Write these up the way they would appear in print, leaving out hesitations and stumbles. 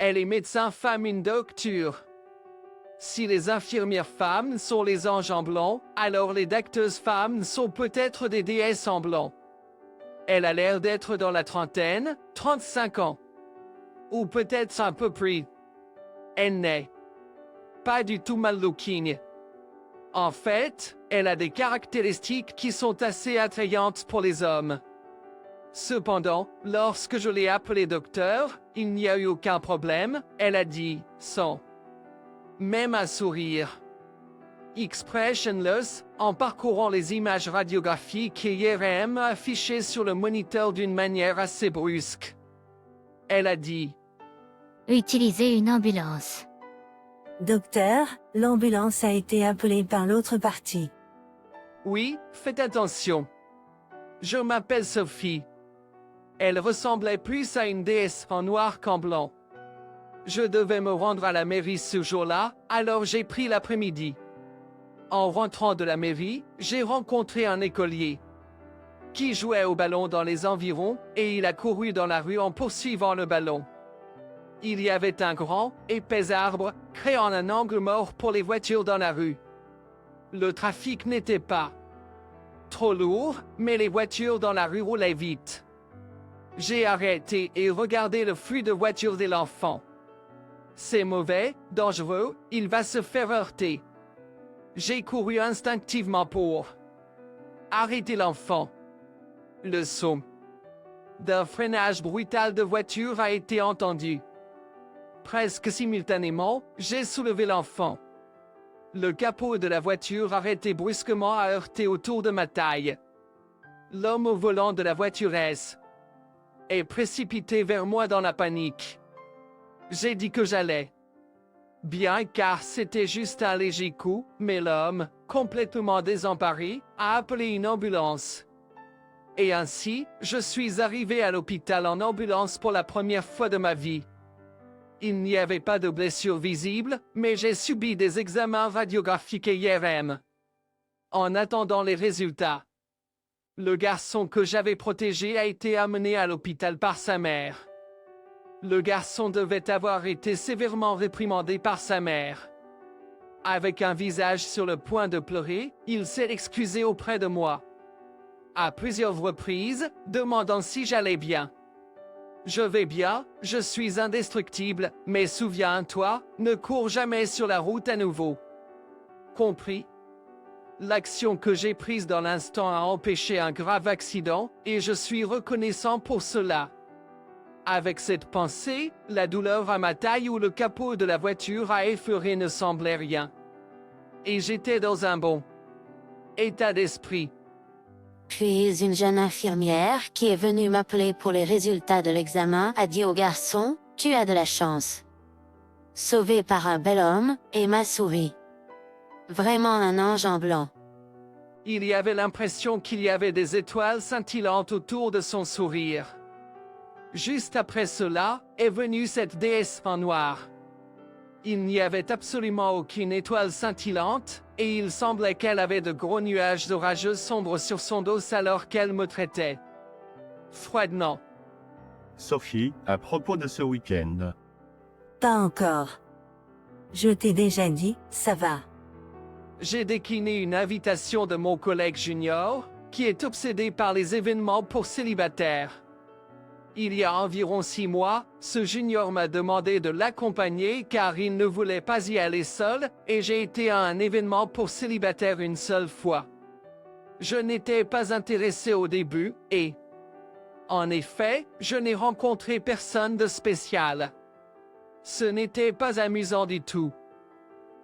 Et les médecins femmes une docture. Si les infirmières femmes sont les anges en blanc, alors les docteuses femmes sont peut-être des déesses en blanc. Elle a l'air d'être dans la trentaine, 35 ans. Ou peut-être un peu plus. Elle n'est pas du tout mal looking. En fait, elle a des caractéristiques qui sont assez attrayantes pour les hommes. Cependant, lorsque je l'ai appelée docteur, il n'y a eu aucun problème, elle a dit, sans même un sourire. Expressionless, en parcourant les images radiographiques et IRM affichées sur le moniteur d'une manière assez brusque. Elle a dit: Utilisez une ambulance. Docteur, l'ambulance a été appelée par l'autre partie. Oui, faites attention. Je m'appelle Sophie. Elle ressemblait plus à une déesse en noir qu'en blanc. Je devais me rendre à la mairie ce jour-là, alors j'ai pris l'après-midi. En rentrant de la mairie, j'ai rencontré un écolier qui jouait au ballon dans les environs et il a couru dans la rue en poursuivant le ballon. Il y avait un grand, épais arbre, créant un angle mort pour les voitures dans la rue. Le trafic n'était pas trop lourd, mais les voitures dans la rue roulaient vite. J'ai arrêté et regardé le flux de voitures de l'enfant. C'est mauvais, dangereux, il va se faire heurter. J'ai couru instinctivement pour arrêter l'enfant. Le son d'un freinage brutal de voiture a été entendu. Presque simultanément, j'ai soulevé l'enfant. Le capot de la voiture arrêté brusquement a heurté autour de ma taille. L'homme au volant de la voiture est précipité vers moi dans la panique. J'ai dit que j'allais bien car c'était juste un léger coup, mais l'homme, complètement désemparé, a appelé une ambulance. Et ainsi, je suis arrivé à l'hôpital en ambulance pour la première fois de ma vie. Il n'y avait pas de blessures visibles, mais j'ai subi des examens radiographiques et IRM. En attendant les résultats, le garçon que j'avais protégé a été amené à l'hôpital par sa mère. Le garçon devait avoir été sévèrement réprimandé par sa mère. Avec un visage sur le point de pleurer, il s'est excusé auprès de moi. À plusieurs reprises, demandant si j'allais bien. Je vais bien, je suis indestructible, mais souviens-toi, ne cours jamais sur la route à nouveau. Compris? L'action que j'ai prise dans l'instant a empêché un grave accident, et je suis reconnaissant pour cela. Avec cette pensée, la douleur à ma taille ou le capot de la voiture a effleuré ne semblait rien. Et j'étais dans un bon état d'esprit. Puis une jeune infirmière qui est venue m'appeler pour les résultats de l'examen a dit au garçon: tu as de la chance. Sauvé par un bel homme, et m'a souri. Vraiment un ange en blanc. Il y avait l'impression qu'il y avait des étoiles scintillantes autour de son sourire. Juste après cela, est venue cette déesse en noir. Il n'y avait absolument aucune étoile scintillante, et il semblait qu'elle avait de gros nuages orageux sombres sur son dos alors qu'elle me traitait froidement. Sophie, à propos de ce week-end. Pas encore. Je t'ai déjà dit, ça va. J'ai décliné une invitation de mon collègue junior, qui est obsédé par les événements pour célibataires. Il y a environ 6 mois, ce junior m'a demandé de l'accompagner car il ne voulait pas y aller seul, et j'ai été à un événement pour célibataires une seule fois. Je n'étais pas intéressé au début, et en effet, je n'ai rencontré personne de spécial. Ce n'était pas amusant du tout.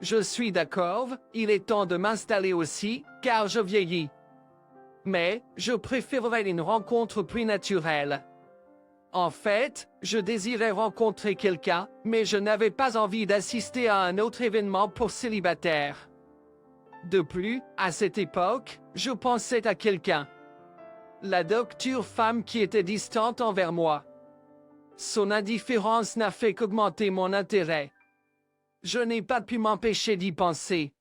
Je suis d'accord, il est temps de m'installer aussi, car je vieillis. Mais, je préférerais une rencontre plus naturelle. En fait, je désirais rencontrer quelqu'un, mais je n'avais pas envie d'assister à un autre événement pour célibataires. De plus, à cette époque, je pensais à quelqu'un. La docture femme qui était distante envers moi. Son indifférence n'a fait qu'augmenter mon intérêt. Je n'ai pas pu m'empêcher d'y penser.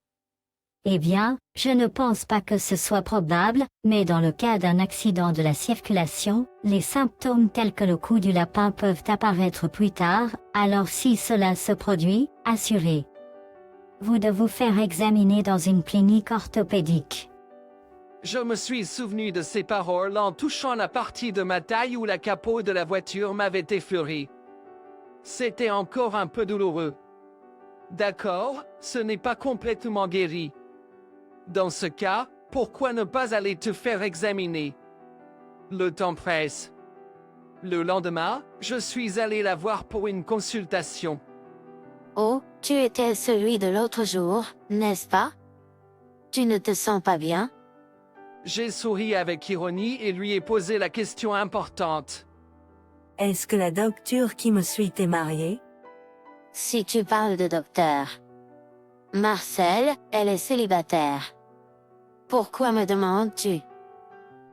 Eh bien, je ne pense pas que ce soit probable, mais dans le cas d'un accident de la circulation, les symptômes tels que le cou du lapin peuvent apparaître plus tard, alors si cela se produit, assurez vous de vous faire examiner dans une clinique orthopédique. Je me suis souvenu de ces paroles en touchant la partie de ma taille où la capot de la voiture m'avait effleuré. C'était encore un peu douloureux. D'accord, ce n'est pas complètement guéri. Dans ce cas, pourquoi ne pas aller te faire examiner? Le temps presse. Le lendemain, je suis allé la voir pour une consultation. Oh, tu étais celui de l'autre jour, n'est-ce pas? Tu ne te sens pas bien? J'ai souri avec ironie et lui ai posé la question importante. Est-ce que la docteur qui me suit est mariée? Si tu parles de docteur Marcel, elle est célibataire. Pourquoi me demandes-tu?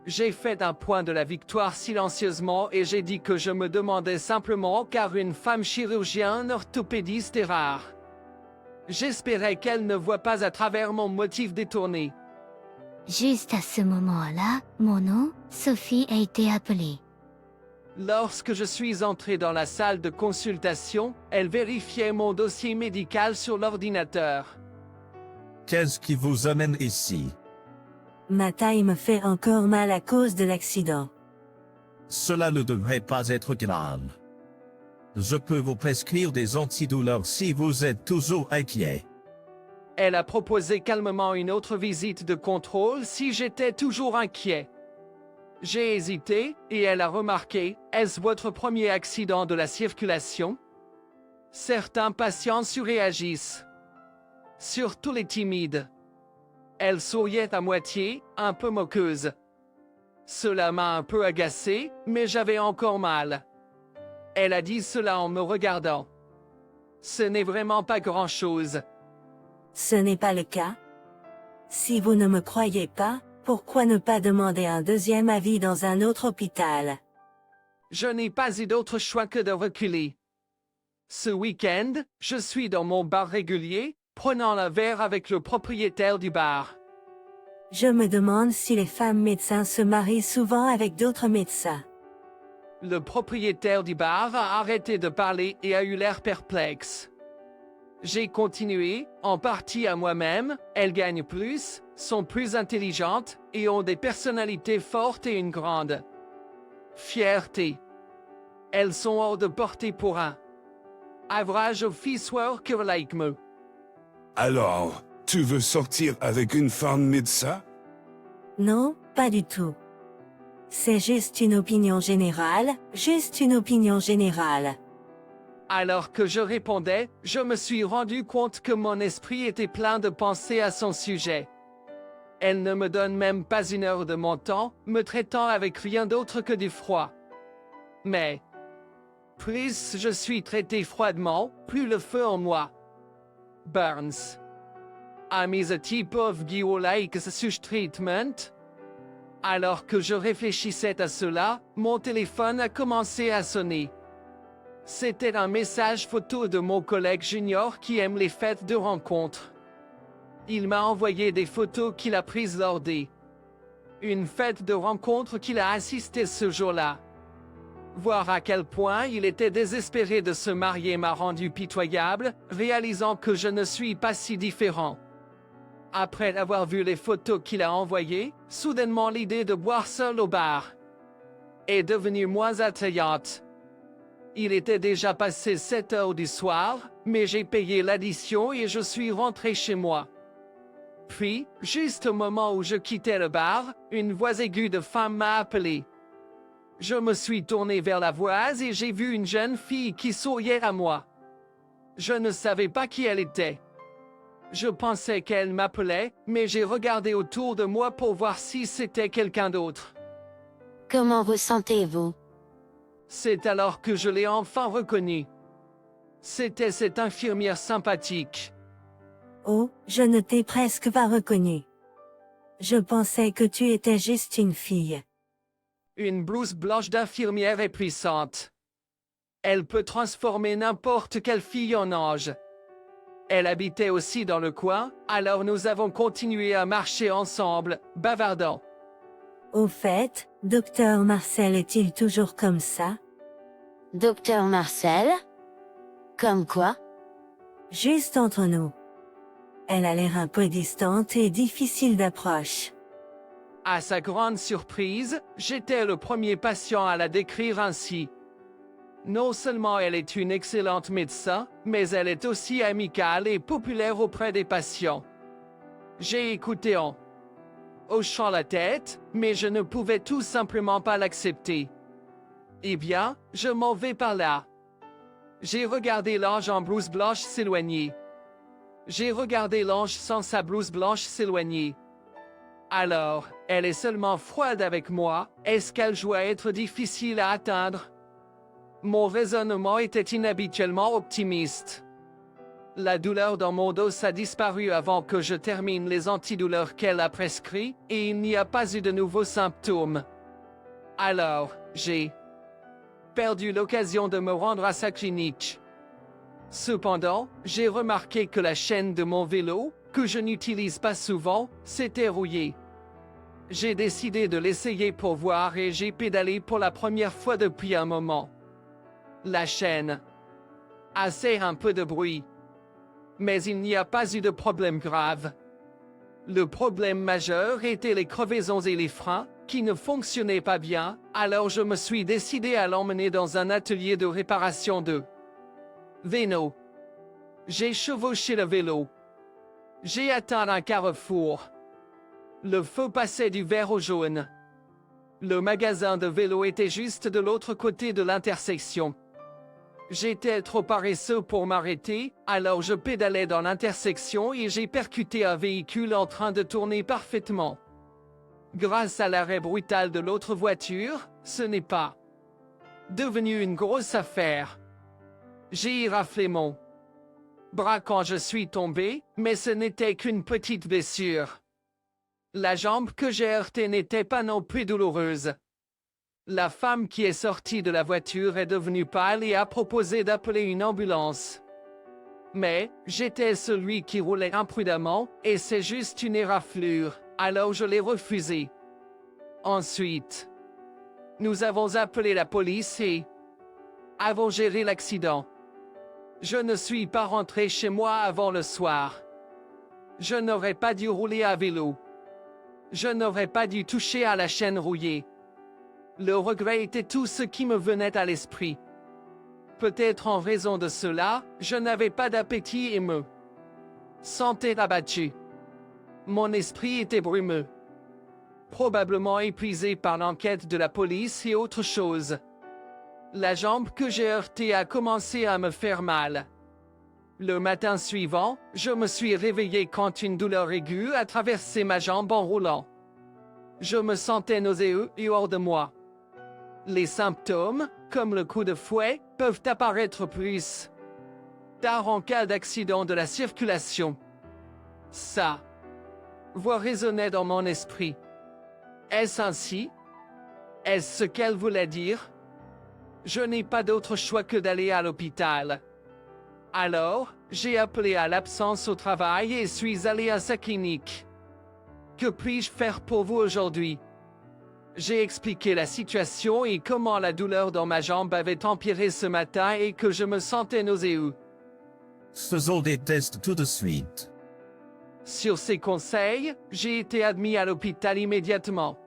J'ai fait un point de la victoire silencieusement et j'ai dit que je me demandais simplement car une femme chirurgien orthopédiste est rare. J'espérais qu'elle ne voit pas à travers mon motif détourné. Juste à ce moment-là, mon nom, Sophie, a été appelée. Lorsque je suis entré dans la salle de consultation, elle vérifiait mon dossier médical sur l'ordinateur. Qu'est-ce qui vous amène ici? Ma taille me fait encore mal à cause de l'accident. Cela ne devrait pas être grave. Je peux vous prescrire des antidouleurs si vous êtes toujours inquiet. Elle a proposé calmement une autre visite de contrôle si j'étais toujours inquiet. J'ai hésité, et elle a remarqué, est-ce votre premier accident de la circulation? Certains patients surréagissent. Surtout les timides. Elle souriait à moitié, un peu moqueuse. Cela m'a un peu agacé, mais j'avais encore mal. Elle a dit cela en me regardant. Ce n'est vraiment pas grand-chose. Ce n'est pas le cas. Si vous ne me croyez pas, pourquoi ne pas demander un deuxième avis dans un autre hôpital? Je n'ai pas eu d'autre choix que de reculer. Ce week-end, je suis dans mon bar régulier, prenant un verre avec le propriétaire du bar. Je me demande si les femmes médecins se marient souvent avec d'autres médecins. Le propriétaire du bar a arrêté de parler et a eu l'air perplexe. J'ai continué, en partie à moi-même, elles gagnent plus, sont plus intelligentes, et ont des personnalités fortes et une grande fierté. Elles sont hors de portée pour un average office worker like me. Alors, tu veux sortir avec une femme médecin? Non, pas du tout. C'est juste une opinion générale, juste une opinion générale. Alors que je répondais, je me suis rendu compte que mon esprit était plein de pensées à son sujet. Elle ne me donne même pas une heure de mon temps, me traitant avec rien d'autre que du froid. Mais plus je suis traité froidement, plus le feu en moi burns. I'm is a type of guy like such treatment. Alors que je réfléchissais à cela, mon téléphone a commencé à sonner. C'était un message photo de mon collègue junior qui aime les fêtes de rencontres. Il m'a envoyé des photos qu'il a prises lors une fête de rencontre qu'il a assisté ce jour-là. Voir à quel point il était désespéré de se marier m'a rendu pitoyable, réalisant que je ne suis pas si différent. Après avoir vu les photos qu'il a envoyées, soudainement l'idée de boire seul au bar est devenue moins attrayante. Il était déjà passé 7 heures du soir, mais j'ai payé l'addition et je suis rentré chez moi. Puis, juste au moment où je quittais le bar, une voix aiguë de femme m'a appelé. Je me suis tourné vers la voix et j'ai vu une jeune fille qui souriait à moi. Je ne savais pas qui elle était. Je pensais qu'elle m'appelait, mais j'ai regardé autour de moi pour voir si c'était quelqu'un d'autre. Comment vous sentez-vous? C'est alors que je l'ai enfin reconnue. C'était cette infirmière sympathique. Oh, je ne t'ai presque pas reconnu. Je pensais que tu étais juste une fille. Une blouse blanche d'infirmière est puissante. Elle peut transformer n'importe quelle fille en ange. Elle habitait aussi dans le coin, alors nous avons continué à marcher ensemble, bavardant. Au fait, docteur Marcel est-il toujours comme ça? Docteur Marcel? Comme quoi? Juste entre nous. Elle a l'air un peu distante et difficile d'approche. À sa grande surprise, j'étais le premier patient à la décrire ainsi. Non seulement elle est une excellente médecin, mais elle est aussi amicale et populaire auprès des patients. J'ai écouté en hochant la tête, mais je ne pouvais tout simplement pas l'accepter. Eh bien, je m'en vais par là. J'ai regardé l'ange en blouse blanche s'éloigner. J'ai regardé l'ange sans sa blouse blanche s'éloigner. Alors, elle est seulement froide avec moi, est-ce qu'elle doit être difficile à atteindre? Mon raisonnement était inhabituellement optimiste. La douleur dans mon dos a disparu avant que je termine les antidouleurs qu'elle a prescrits, et il n'y a pas eu de nouveaux symptômes. Alors, j'ai perdu l'occasion de me rendre à sa clinique. Cependant, j'ai remarqué que la chaîne de mon vélo, que je n'utilise pas souvent, s'était rouillée. J'ai décidé de l'essayer pour voir et j'ai pédalé pour la première fois depuis un moment. La chaîne a fait un peu de bruit. Mais il n'y a pas eu de problème grave. Le problème majeur était les crevaisons et les freins, qui ne fonctionnaient pas bien, alors je me suis décidé à l'emmener dans un atelier de réparation de vélo. J'ai chevauché le vélo. J'ai atteint un carrefour. Le feu passait du vert au jaune. Le magasin de vélo était juste de l'autre côté de l'intersection. J'étais trop paresseux pour m'arrêter, alors je pédalais dans l'intersection et j'ai percuté un véhicule en train de tourner parfaitement. Grâce à l'arrêt brutal de l'autre voiture, ce n'est pas devenu une grosse affaire. J'ai raflé mon bras quand je suis tombé, mais ce n'était qu'une petite blessure. La jambe que j'ai heurtée n'était pas non plus douloureuse. La femme qui est sortie de la voiture est devenue pâle et a proposé d'appeler une ambulance. Mais, j'étais celui qui roulait imprudemment, et c'est juste une éraflure, alors je l'ai refusé. Ensuite, nous avons appelé la police et avons géré l'accident. Je ne suis pas rentré chez moi avant le soir. Je n'aurais pas dû rouler à vélo. Je n'aurais pas dû toucher à la chaîne rouillée. Le regret était tout ce qui me venait à l'esprit. Peut-être en raison de cela, je n'avais pas d'appétit et me sentais abattu. Mon esprit était brumeux. Probablement épuisé par l'enquête de la police et autre chose. La jambe que j'ai heurtée a commencé à me faire mal. Le matin suivant, je me suis réveillé quand une douleur aiguë a traversé ma jambe en roulant. Je me sentais nauséeux et hors de moi. Les symptômes, comme le coup de fouet, peuvent apparaître plus tard en cas d'accident de la circulation. Ça voix résonnait dans mon esprit. Est-ce ainsi? Est-ce ce qu'elle voulait dire? Je n'ai pas d'autre choix que d'aller à l'hôpital. Alors, j'ai appelé à l'absence au travail et suis allé à sa clinique. Que puis-je faire pour vous aujourd'hui? J'ai expliqué la situation et comment la douleur dans ma jambe avait empiré ce matin et que je me sentais nauséeux. Faisons des tests tout de suite. Sur ses conseils, j'ai été admis à l'hôpital immédiatement.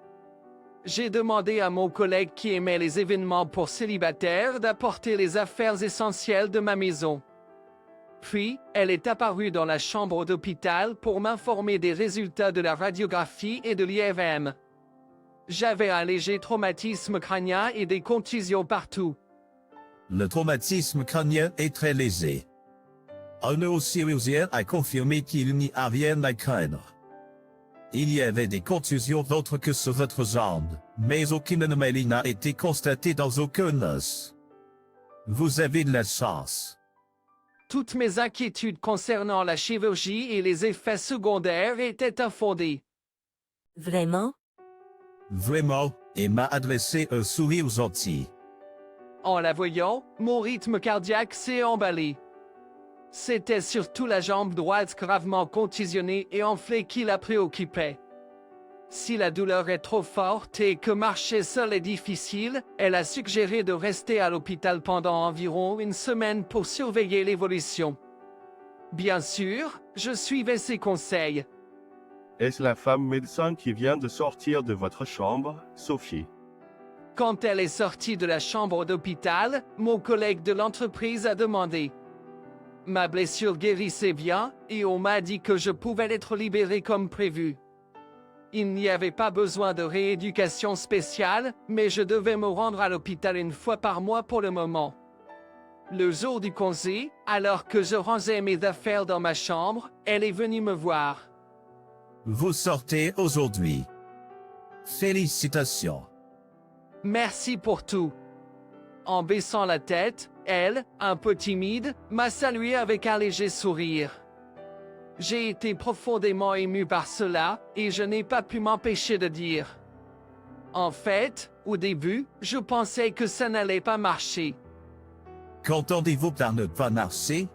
J'ai demandé à mon collègue qui aimait les événements pour célibataires d'apporter les affaires essentielles de ma maison. Puis, elle est apparue dans la chambre d'hôpital pour m'informer des résultats de la radiographie et de l'IRM. J'avais un léger traumatisme crânien et des contusions partout. Le traumatisme crânien est très léger. Un neurochirurgien a confirmé qu'il n'y a rien à craindre. Il y avait des contusions d'autres que sur votre jambe, mais aucune anomalie n'a été constatée dans aucun os. Vous avez de la chance. Toutes mes inquiétudes concernant la chirurgie et les effets secondaires étaient infondées. Vraiment? Vraiment, et m'a adressé un sourire gentil. En la voyant, mon rythme cardiaque s'est emballé. C'était surtout la jambe droite gravement contusionnée et enflée qui la préoccupait. Si la douleur est trop forte et que marcher seul est difficile, elle a suggéré de rester à l'hôpital pendant environ une semaine pour surveiller l'évolution. Bien sûr, je suivais ses conseils. Est-ce la femme médecin qui vient de sortir de votre chambre, Sophie? Quand elle est sortie de la chambre d'hôpital, mon collègue de l'entreprise a demandé. Ma blessure guérissait bien et on m'a dit que je pouvais être libéré comme prévu. Il n'y avait pas besoin de rééducation spéciale, mais je devais me rendre à l'hôpital une fois par mois pour le moment. Le jour du congé, alors que je rangeais mes affaires dans ma chambre, elle est venue me voir. Vous sortez aujourd'hui. Félicitations. Merci pour tout. En baissant la tête, elle, un peu timide, m'a salué avec un léger sourire. J'ai été profondément ému par cela, et je n'ai pas pu m'empêcher de dire. En fait, au début, je pensais que ça n'allait pas marcher. Qu'entendez-vous par ne pas marcher?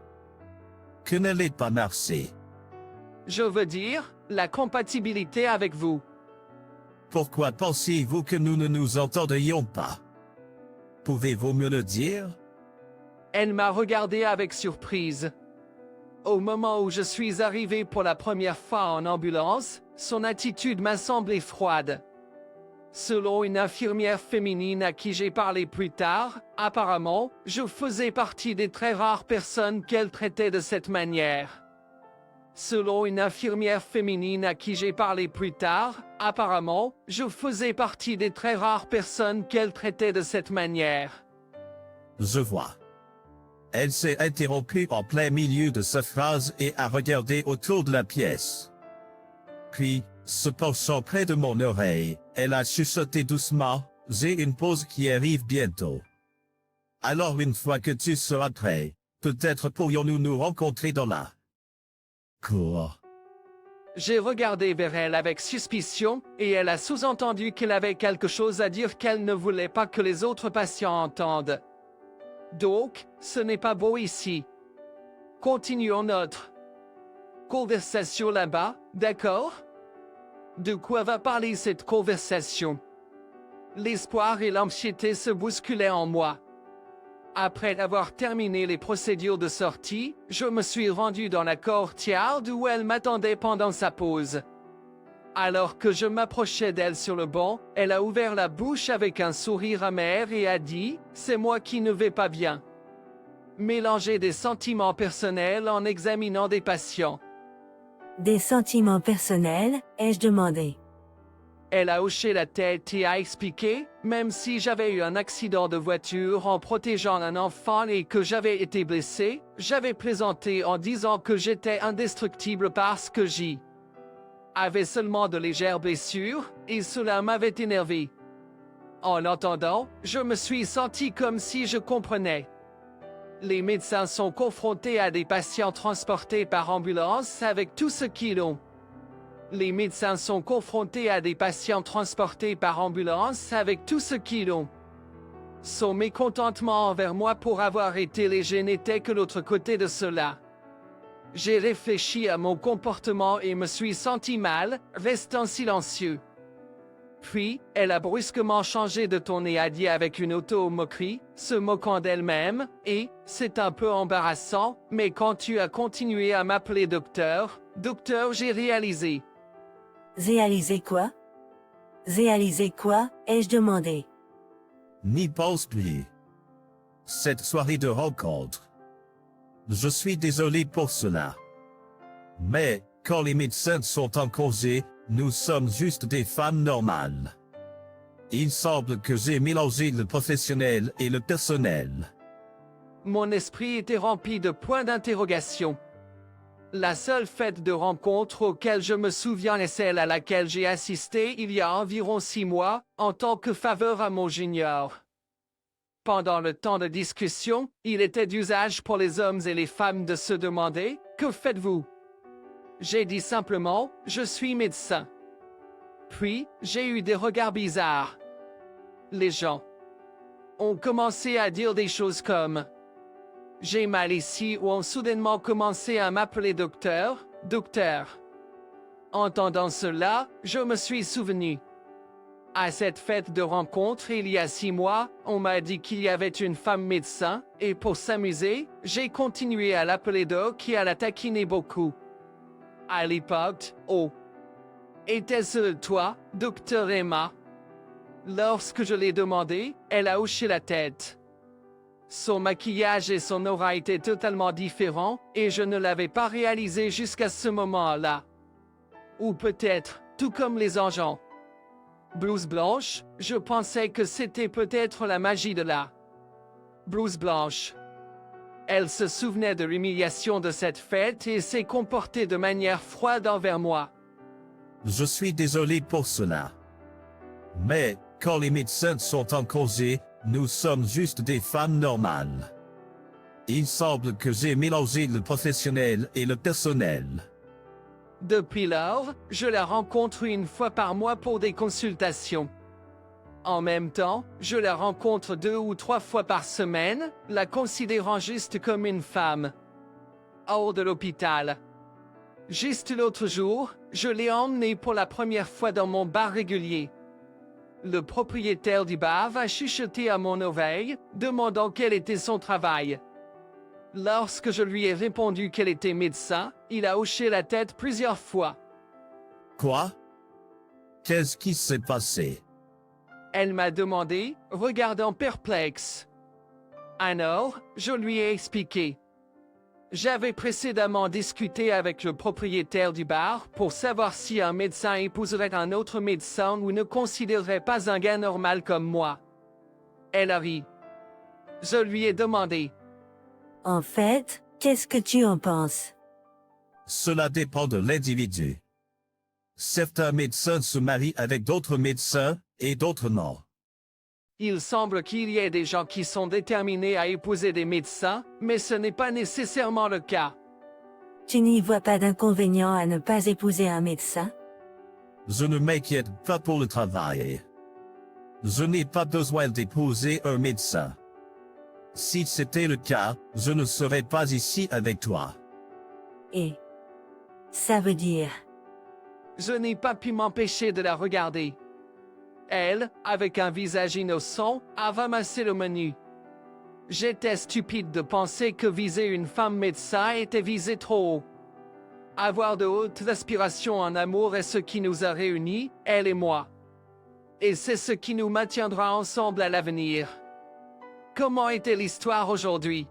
Que n'allait pas marcher? Je veux dire, la compatibilité avec vous. Pourquoi pensiez-vous que nous ne nous entendrions pas? Pouvez-vous me le dire? Elle m'a regardé avec surprise. Au moment où je suis arrivé pour la première fois en ambulance, son attitude m'a semblé froide. Selon une infirmière féminine à qui j'ai parlé plus tard, apparemment, je faisais partie des très rares personnes qu'elle traitait de cette manière. Selon une infirmière féminine à qui j'ai parlé plus tard, apparemment, je faisais partie des très rares personnes qu'elle traitait de cette manière. Je vois. Elle s'est interrompue en plein milieu de sa phrase et a regardé autour de la pièce. Puis, se penchant près de mon oreille, elle a chuchoté doucement, « J'ai une pause qui arrive bientôt. Alors une fois que tu seras prêt, peut-être pourrions-nous nous rencontrer dans la cour. » J'ai regardé vers elle avec suspicion, et elle a sous-entendu qu'elle avait quelque chose à dire qu'elle ne voulait pas que les autres patients entendent. Donc, ce n'est pas beau ici. Continuons notre conversation là-bas, d'accord? De quoi va parler cette conversation? L'espoir et l'anxiété se bousculaient en moi. Après avoir terminé les procédures de sortie, je me suis rendu dans la courtyard où elle m'attendait pendant sa pause. Alors que je m'approchais d'elle sur le banc, elle a ouvert la bouche avec un sourire amer et a dit « C'est moi qui ne vais pas bien ». Mélanger des sentiments personnels en examinant des patients. Des sentiments personnels, ai-je demandé. Elle a hoché la tête et a expliqué, même si j'avais eu un accident de voiture en protégeant un enfant et que j'avais été blessé, j'avais plaisanté en disant que j'étais indestructible parce que j'y avait seulement de légères blessures, et cela m'avait énervé. En l'entendant, je me suis senti comme si je comprenais. Les médecins sont confrontés à des patients transportés par ambulance avec tout ce qu'ils ont. Les médecins sont confrontés à des patients transportés par ambulance avec tout ce qu'ils ont. Son mécontentement envers moi pour avoir été léger n'était que l'autre côté de cela. J'ai réfléchi à mon comportement et me suis senti mal, restant silencieux. Puis, elle a brusquement changé de ton et a dit avec une auto-moquerie, se moquant d'elle-même, et, c'est un peu embarrassant, mais quand tu as continué à m'appeler docteur, j'ai réalisé. Réaliser quoi? Réaliser quoi, ai-je demandé. N'y pense plus. Cette soirée de rencontre. Je suis désolé pour cela. Mais, quand les médecins sont en congé, nous sommes juste des femmes normales. Il semble que j'ai mélangé le professionnel et le personnel. Mon esprit était rempli de points d'interrogation. La seule fête de rencontre auquel je me souviens est celle à laquelle j'ai assisté il y a environ 6 mois, en tant que faveur à mon junior. Pendant le temps de discussion, il était d'usage pour les hommes et les femmes de se demander « Que faites-vous » J'ai dit simplement « Je suis médecin ». Puis, j'ai eu des regards bizarres. Les gens ont commencé à dire des choses comme « J'ai mal ici ou ont soudainement commencé à m'appeler docteur, docteur. Entendant cela, je me suis souvenu. À cette fête de rencontre il y a 6 mois, on m'a dit qu'il y avait une femme médecin, et pour s'amuser, j'ai continué à l'appeler Doc et à la taquiner beaucoup. À l'époque, oh. Était-ce toi, docteur Emma? Lorsque je l'ai demandé, elle a hoché la tête. Son maquillage et son aura étaient totalement différents, et je ne l'avais pas réalisé jusqu'à ce moment-là. Ou peut-être, tout comme les engins. Blouse blanche, je pensais que c'était peut-être la magie de la blouse blanche. Elle se souvenait de l'humiliation de cette fête et s'est comportée de manière froide envers moi. Je suis désolé pour cela. Mais, quand les médecins sont en congé, nous sommes juste des femmes normales. Il semble que j'ai mélangé le professionnel et le personnel. Depuis lors, je la rencontre 1 fois par mois pour des consultations. En même temps, je la rencontre 2 ou 3 fois par semaine, la considérant juste comme une femme. Hors de l'hôpital. Juste l'autre jour, je l'ai emmenée pour la première fois dans mon bar régulier. Le propriétaire du bar a chuchoté à mon oreille, demandant quel était son travail. Lorsque je lui ai répondu qu'elle était médecin, il a hoché la tête plusieurs fois. Quoi? Qu'est-ce qui s'est passé? Elle m'a demandé, regardant perplexe. Alors, je lui ai expliqué. J'avais précédemment discuté avec le propriétaire du bar pour savoir si un médecin épouserait un autre médecin ou ne considérerait pas un gars normal comme moi. Elle a ri. Je lui ai demandé. En fait, qu'est-ce que tu en penses? Cela dépend de l'individu. Certains médecins se marient avec d'autres médecins, et d'autres non. Il semble qu'il y ait des gens qui sont déterminés à épouser des médecins, mais ce n'est pas nécessairement le cas. Tu n'y vois pas d'inconvénient à ne pas épouser un médecin? Je ne m'inquiète pas pour le travail. Je n'ai pas besoin d'épouser un médecin. Si c'était le cas, je ne serais pas ici avec toi. Et ça veut dire... Je n'ai pas pu m'empêcher de la regarder. Elle, avec un visage innocent, a ramassé le menu. J'étais stupide de penser que viser une femme médecin était viser trop haut. Avoir de hautes aspirations en amour est ce qui nous a réunis, elle et moi. Et c'est ce qui nous maintiendra ensemble à l'avenir. Comment était l'histoire aujourd'hui?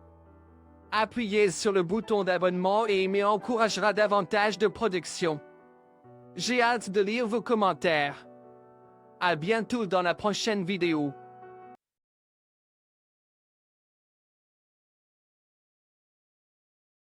Appuyez sur le bouton d'abonnement et il m'encouragera davantage de production. J'ai hâte de lire vos commentaires. À bientôt dans la prochaine vidéo.